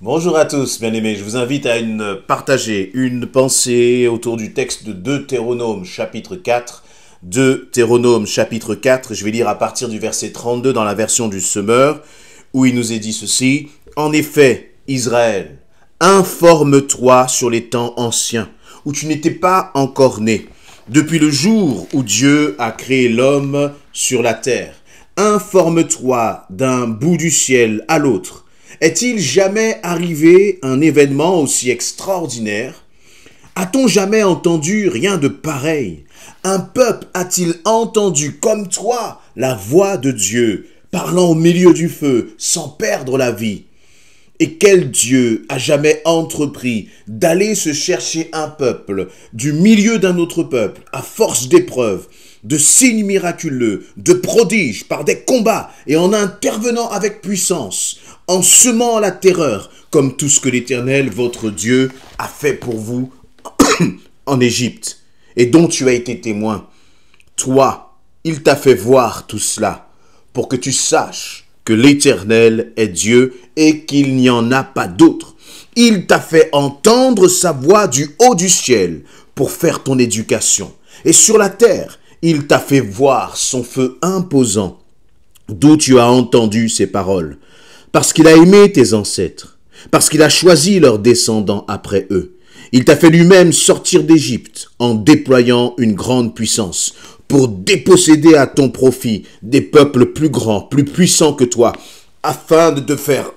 Bonjour à tous, bien-aimés. Je vous invite à partager une pensée autour du texte de Deutéronome chapitre 4. Deutéronome chapitre 4, je vais lire à partir du verset 32 dans la version du Semeur, où il nous est dit ceci. En effet, Israël, informe-toi sur les temps anciens, où tu n'étais pas encore né, depuis le jour où Dieu a créé l'homme sur la terre. Informe-toi d'un bout du ciel à l'autre. Est-il jamais arrivé un événement aussi extraordinaire? A-t-on jamais entendu rien de pareil? Un peuple a-t-il entendu comme toi la voix de Dieu, parlant au milieu du feu, sans perdre la vie? Et quel Dieu a jamais entrepris d'aller se chercher un peuple du milieu d'un autre peuple, à force d'épreuves, de signes miraculeux, de prodiges, par des combats et en intervenant avec puissance, en semant la terreur, comme tout ce que l'Éternel, votre Dieu, a fait pour vous en Égypte, et dont tu as été témoin. Toi, il t'a fait voir tout cela, pour que tu saches que l'Éternel est Dieu et qu'il n'y en a pas d'autre. Il t'a fait entendre sa voix du haut du ciel pour faire ton éducation. Et sur la terre, il t'a fait voir son feu imposant, d'où tu as entendu ses paroles. Parce qu'il a aimé tes ancêtres, parce qu'il a choisi leurs descendants après eux. Il t'a fait lui-même sortir d'Égypte en déployant une grande puissance pour déposséder à ton profit des peuples plus grands, plus puissants que toi, afin de te faire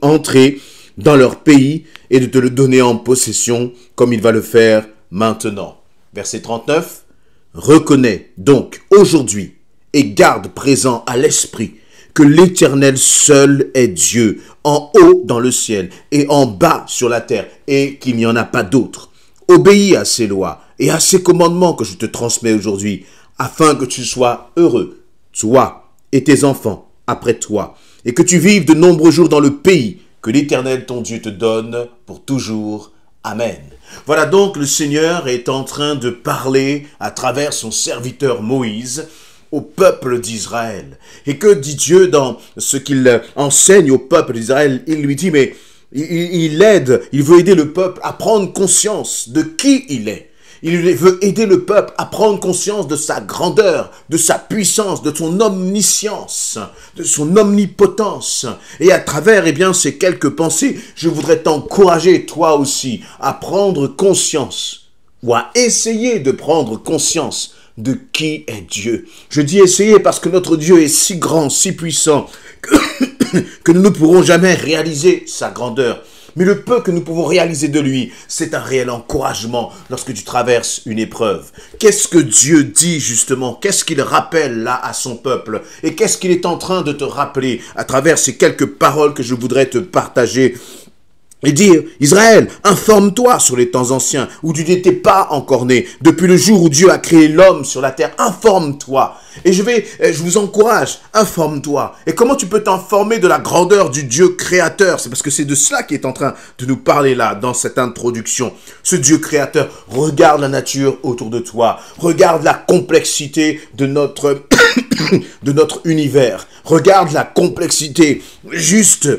entrer dans leur pays et de te le donner en possession comme il va le faire maintenant. Verset 39. Reconnais donc aujourd'hui et garde présent à l'esprit que l'Éternel seul est Dieu, en haut dans le ciel et en bas sur la terre, et qu'il n'y en a pas d'autre. Obéis à ses lois et à ses commandements que je te transmets aujourd'hui, afin que tu sois heureux, toi et tes enfants après toi, et que tu vives de nombreux jours dans le pays que l'Éternel ton Dieu te donne pour toujours. Amen. Voilà donc, le Seigneur est en train de parler à travers son serviteur Moïse au peuple d'Israël. Et que dit Dieu dans ce qu'il enseigne au peuple d'Israël? Il lui dit, mais il veut aider le peuple à prendre conscience de qui il est. Il veut aider le peuple à prendre conscience de sa grandeur, de sa puissance, de son omniscience, de son omnipotence. Et à travers, ces quelques pensées, je voudrais t'encourager, toi aussi, à prendre conscience, ou à essayer de prendre conscience de qui est Dieu. Je dis essayer parce que notre Dieu est si grand, si puissant, que nous ne pourrons jamais réaliser sa grandeur. Mais le peu que nous pouvons réaliser de lui, c'est un réel encouragement lorsque tu traverses une épreuve. Qu'est-ce que Dieu dit justement? Qu'est-ce qu'il rappelle là à son peuple? Et qu'est-ce qu'il est en train de te rappeler à travers ces quelques paroles que je voudrais te partager? Et dire, Israël, informe-toi sur les temps anciens où tu n'étais pas encore né. Depuis le jour où Dieu a créé l'homme sur la terre, informe-toi. Et je vous encourage, informe-toi. Et comment tu peux t'informer de la grandeur du Dieu créateur? C'est parce que c'est de cela qui est en train de nous parler là, dans cette introduction. Ce Dieu créateur, regarde la nature autour de toi. Regarde la complexité de notre univers. Regarde la complexité juste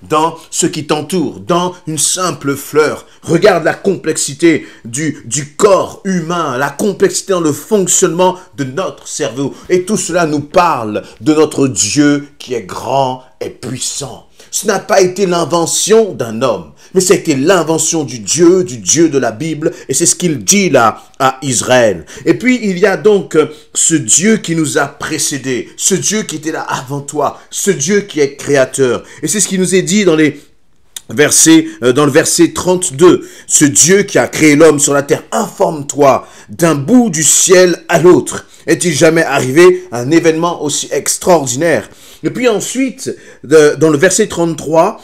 dans ce qui t'entoure, dans une simple fleur. Regarde la complexité du corps humain, la complexité dans le fonctionnement de notre cerveau. Et tout cela nous parle de notre Dieu qui est grand et puissant. Ce n'a pas été l'invention d'un homme, mais ça a été l'invention du Dieu de la Bible, et c'est ce qu'il dit là à Israël. Et puis il y a donc ce Dieu qui nous a précédés, ce Dieu qui était là avant toi, ce Dieu qui est créateur. Et c'est ce qui nous est dit dans le verset 32, ce Dieu qui a créé l'homme sur la terre, informe-toi d'un bout du ciel à l'autre. Est-il jamais arrivé un événement aussi extraordinaire? Et puis ensuite, dans le verset 33,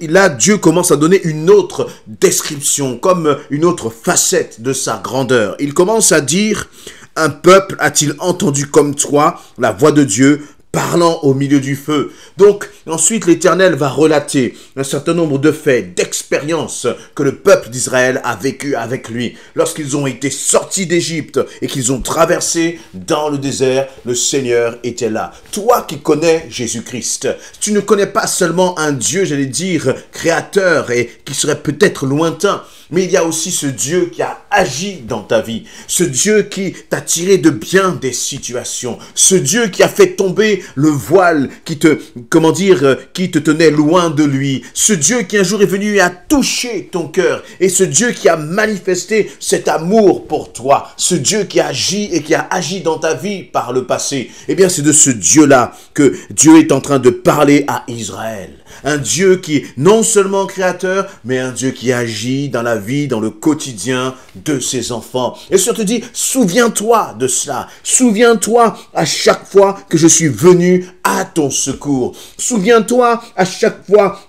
là, Dieu commence à donner une autre description, comme une autre facette de sa grandeur. Il commence à dire, un peuple a-t-il entendu comme toi la voix de Dieu, parlant au milieu du feu. Donc, ensuite, l'Éternel va relater un certain nombre de faits, d'expériences que le peuple d'Israël a vécu avec lui. Lorsqu'ils ont été sortis d'Égypte et qu'ils ont traversé dans le désert, le Seigneur était là. Toi qui connais Jésus-Christ, tu ne connais pas seulement un Dieu, j'allais dire, créateur et qui serait peut-être lointain, mais il y a aussi ce Dieu qui a agi dans ta vie, ce Dieu qui t'a tiré de bien des situations, ce Dieu qui a fait tomber le voile qui te, qui te tenait loin de lui, ce Dieu qui un jour est venu et a touché ton cœur, et ce Dieu qui a manifesté cet amour pour toi, ce Dieu qui agit et qui a agi dans ta vie par le passé. Eh bien, c'est de ce Dieu-là que Dieu est en train de parler à Israël. Un Dieu qui est non seulement créateur, mais un Dieu qui agit dans la vie, dans le quotidien de ses enfants. Et ça te dit, souviens-toi de cela. Souviens-toi à chaque fois que je suis venu à ton secours. Souviens-toi à chaque fois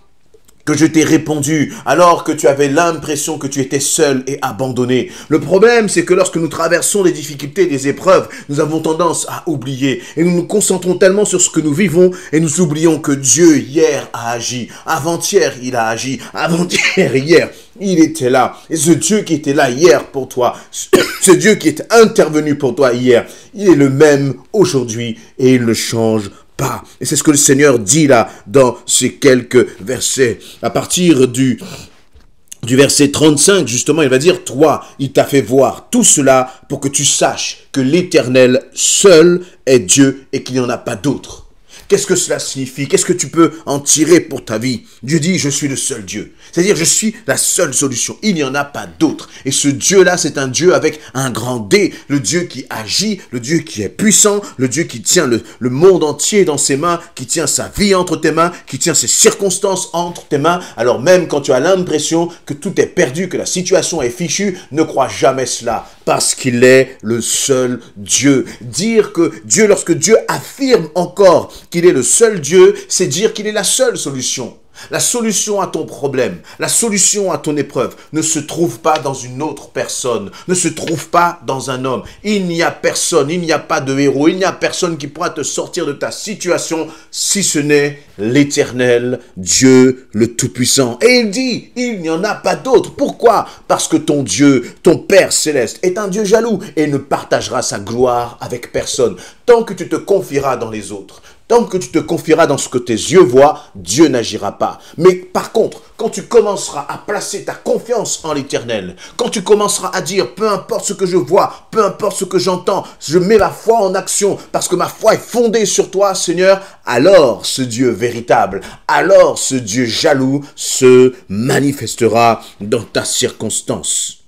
que je t'ai répondu alors que tu avais l'impression que tu étais seul et abandonné. Le problème, c'est que lorsque nous traversons les difficultés, les épreuves, nous avons tendance à oublier. Et nous nous concentrons tellement sur ce que nous vivons et nous oublions que Dieu, hier, a agi. Avant-hier, il a agi. Avant-hier, hier, il était là. Et ce Dieu qui était là hier pour toi, ce Dieu qui est intervenu pour toi hier, il est le même aujourd'hui et il ne change pas. Et c'est ce que le Seigneur dit là dans ces quelques versets. À partir du verset 35, justement, il va dire, toi, il t'a fait voir tout cela pour que tu saches que l'Éternel seul est Dieu et qu'il n'y en a pas d'autre. Qu'est-ce que cela signifie? Qu'est-ce que tu peux en tirer pour ta vie? Dieu dit, je suis le seul Dieu. C'est-à-dire, je suis la seule solution. Il n'y en a pas d'autre. Et ce Dieu-là, c'est un Dieu avec un grand D. Le Dieu qui agit, le Dieu qui est puissant, le Dieu qui tient le monde entier dans ses mains, qui tient sa vie entre tes mains, qui tient ses circonstances entre tes mains. Alors même quand tu as l'impression que tout est perdu, que la situation est fichue, ne crois jamais cela. Parce qu'il est le seul Dieu. Dire que Dieu, lorsque Dieu affirme encore qu'il est le seul Dieu, c'est dire qu'il est la seule solution. La solution à ton problème, la solution à ton épreuve ne se trouve pas dans une autre personne, ne se trouve pas dans un homme. Il n'y a personne, il n'y a pas de héros, il n'y a personne qui pourra te sortir de ta situation si ce n'est l'Éternel, Dieu le Tout-Puissant. Et il dit, il n'y en a pas d'autre. Pourquoi? Parce que ton Dieu, ton Père Céleste est un Dieu jaloux et ne partagera sa gloire avec personne. Tant que tu te confieras dans les autres, tant que tu te confieras dans ce que tes yeux voient, Dieu n'agira pas. Mais par contre, quand tu commenceras à placer ta confiance en l'Éternel, quand tu commenceras à dire, peu importe ce que je vois, peu importe ce que j'entends, je mets ma foi en action parce que ma foi est fondée sur toi, Seigneur, alors ce Dieu véritable, alors ce Dieu jaloux se manifestera dans ta circonstance.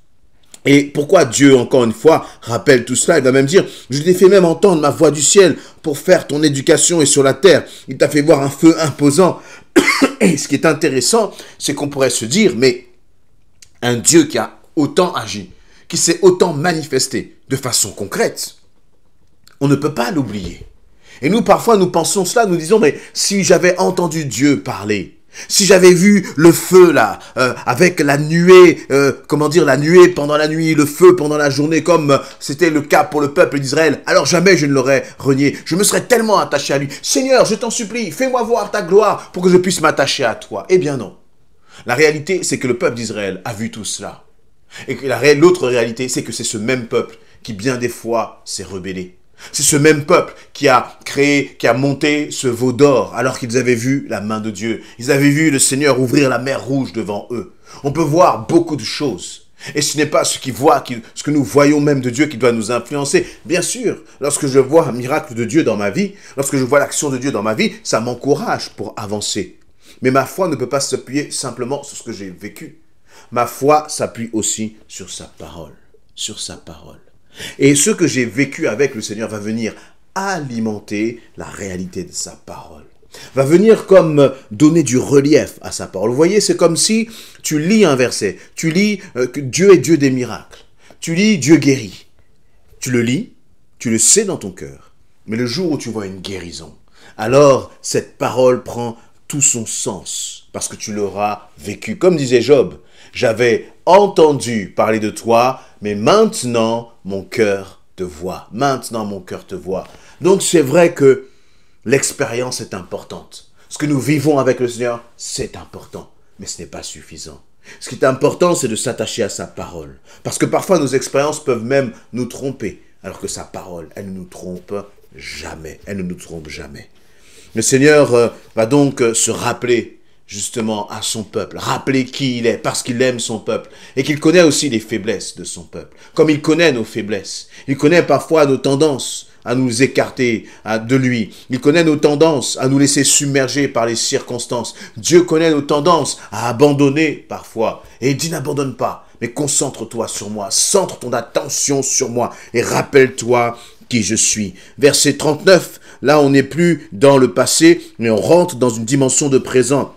Et pourquoi Dieu, encore une fois, rappelle tout cela? Il va même dire, je t'ai fait même entendre ma voix du ciel pour faire ton éducation et sur la terre. Il t'a fait voir un feu imposant. Et ce qui est intéressant, c'est qu'on pourrait se dire, mais un Dieu qui a autant agi, qui s'est autant manifesté de façon concrète, on ne peut pas l'oublier. Et nous, parfois, nous pensons cela, nous disons, mais si j'avais entendu Dieu parler, si j'avais vu le feu là, avec la nuée, la nuée pendant la nuit, le feu pendant la journée, comme c'était le cas pour le peuple d'Israël, alors jamais je ne l'aurais renié. Je me serais tellement attaché à lui. Seigneur, je t'en supplie, fais-moi voir ta gloire pour que je puisse m'attacher à toi. Eh bien non. La réalité, c'est que le peuple d'Israël a vu tout cela. Et que l'autre réalité, c'est que c'est ce même peuple qui bien des fois s'est rebellé. C'est ce même peuple qui a monté ce veau d'or alors qu'ils avaient vu la main de Dieu. Ils avaient vu le Seigneur ouvrir la mer rouge devant eux. On peut voir beaucoup de choses. Et ce n'est pas ce que nous voyons même de Dieu qui doit nous influencer. Bien sûr, lorsque je vois un miracle de Dieu dans ma vie, lorsque je vois l'action de Dieu dans ma vie, ça m'encourage pour avancer. Mais ma foi ne peut pas s'appuyer simplement sur ce que j'ai vécu. Ma foi s'appuie aussi sur sa parole. Sur sa parole. Et ce que j'ai vécu avec le Seigneur va venir alimenter la réalité de sa parole. Va venir comme donner du relief à sa parole. Vous voyez, c'est comme si tu lis un verset. Tu lis que Dieu est Dieu des miracles. Tu lis Dieu guérit. Tu le lis, tu le sais dans ton cœur. Mais le jour où tu vois une guérison, alors cette parole prend tout son sens parce que tu l'auras vécu. Comme disait Job, j'avais entendu parler de toi, mais maintenant mon cœur te voit. Maintenant mon cœur te voit. Donc c'est vrai que L'expérience est importante. Ce que nous vivons avec le Seigneur, c'est important, mais ce n'est pas suffisant. Ce qui est important, c'est de s'attacher à sa parole. Parce que parfois, nos expériences peuvent même nous tromper, alors que sa parole, elle ne nous trompe jamais. Elle ne nous trompe jamais. Le Seigneur va donc se rappeler justement à son peuple, rappeler qui il est, parce qu'il aime son peuple, et qu'il connaît aussi les faiblesses de son peuple, comme il connaît nos faiblesses. Il connaît parfois nos tendances à nous écarter de lui. Il connaît nos tendances à nous laisser submerger par les circonstances. Dieu connaît nos tendances à abandonner parfois. Et il dit, n'abandonne pas, mais concentre-toi sur moi, centre ton attention sur moi et rappelle-toi qui je suis. Verset 39, là on n'est plus dans le passé, mais on rentre dans une dimension de présent,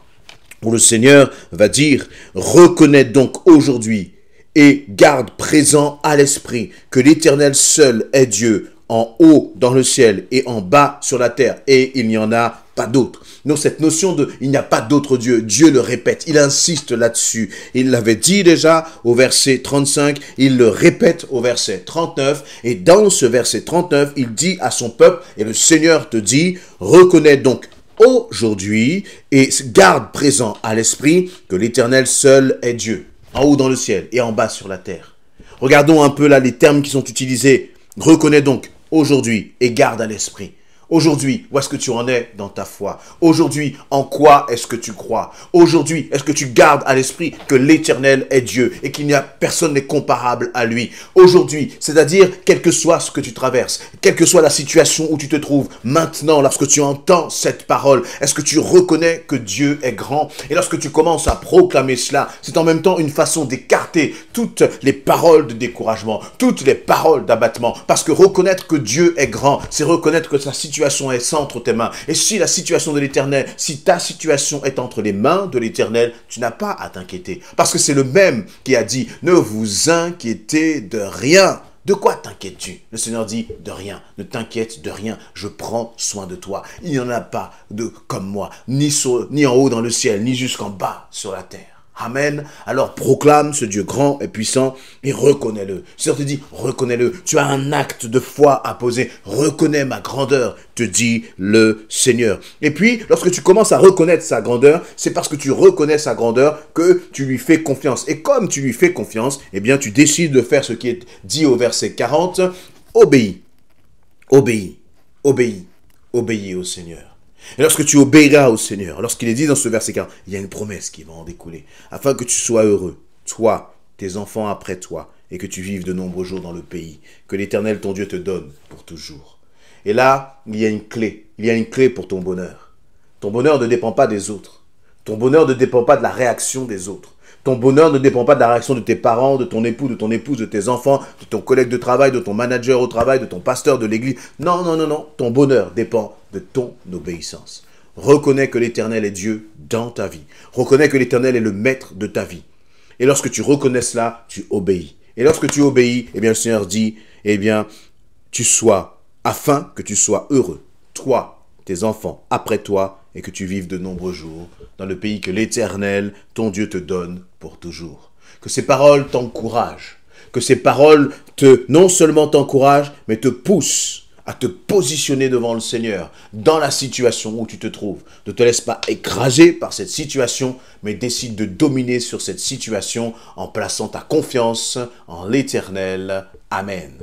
où le Seigneur va dire, reconnais donc aujourd'hui et garde présent à l'esprit que l'Éternel seul est Dieu, en haut dans le ciel et en bas sur la terre, et il n'y en a pas d'autre. Donc cette notion de il n'y a pas d'autre Dieu, Dieu le répète, il insiste là-dessus. Il l'avait dit déjà au verset 35, il le répète au verset 39, et dans ce verset 39, il dit à son peuple, et le Seigneur te dit, reconnais donc aujourd'hui et garde présent à l'esprit que l'Éternel seul est Dieu, en haut dans le ciel et en bas sur la terre. Regardons un peu là les termes qui sont utilisés. Reconnais donc aujourd'hui et garde à l'esprit. Aujourd'hui, où est-ce que tu en es dans ta foi? Aujourd'hui, en quoi est-ce que tu crois? Aujourd'hui, est-ce que tu gardes à l'esprit que l'Éternel est Dieu et qu'il n'y a personne n'est comparable à lui? Aujourd'hui, c'est-à-dire, quel que soit ce que tu traverses, quelle que soit la situation où tu te trouves, maintenant, lorsque tu entends cette parole, est-ce que tu reconnais que Dieu est grand? Et lorsque tu commences à proclamer cela, c'est en même temps une façon d'écarter toutes les paroles de découragement, toutes les paroles d'abattement, parce que reconnaître que Dieu est grand, c'est reconnaître que sa situation est entre tes mains. Et si la situation de l'Éternel, si ta situation est entre les mains de l'Éternel, tu n'as pas à t'inquiéter. Parce que c'est le même qui a dit, ne vous inquiétez de rien. De quoi t'inquiètes-tu? Le Seigneur dit, de rien. Ne t'inquiète de rien. Je prends soin de toi. Il n'y en a pas de comme moi, ni en haut dans le ciel, ni jusqu'en bas sur la terre. Amen. Alors proclame ce Dieu grand et puissant et reconnais-le. Le Seigneur te dit, reconnais-le. Tu as un acte de foi à poser. Reconnais ma grandeur, te dit le Seigneur. Et puis, lorsque tu commences à reconnaître sa grandeur, c'est parce que tu reconnais sa grandeur que tu lui fais confiance. Et comme tu lui fais confiance, eh bien, tu décides de faire ce qui est dit au verset 40. Obéis, obéis, obéis, obéis au Seigneur. Et lorsque tu obéiras au Seigneur, lorsqu'il est dit dans ce verset 40, il y a une promesse qui va en découler, afin que tu sois heureux, toi, tes enfants après toi, et que tu vives de nombreux jours dans le pays, que l'Éternel ton Dieu te donne pour toujours. Et là, il y a une clé pour ton bonheur. Ton bonheur ne dépend pas des autres. Ton bonheur ne dépend pas de la réaction des autres. Ton bonheur ne dépend pas de la réaction de tes parents, de ton époux, de ton épouse, de tes enfants, de ton collègue de travail, de ton manager au travail, de ton pasteur de l'église. Non, non, non, non. Ton bonheur dépend de ton obéissance. Reconnais que l'Éternel est Dieu dans ta vie. Reconnais que l'Éternel est le maître de ta vie. Et lorsque tu reconnais cela, tu obéis. Et lorsque tu obéis, eh bien, le Seigneur dit, eh bien, afin que tu sois heureux, toi, tes enfants, après toi, et que tu vives de nombreux jours dans le pays que l'Éternel, ton Dieu, te donne pour toujours. Que ces paroles t'encouragent, que ces paroles non seulement t'encouragent, mais te poussent à te positionner devant le Seigneur dans la situation où tu te trouves. Ne te laisse pas écraser par cette situation, mais décide de dominer sur cette situation en plaçant ta confiance en l'Éternel. Amen.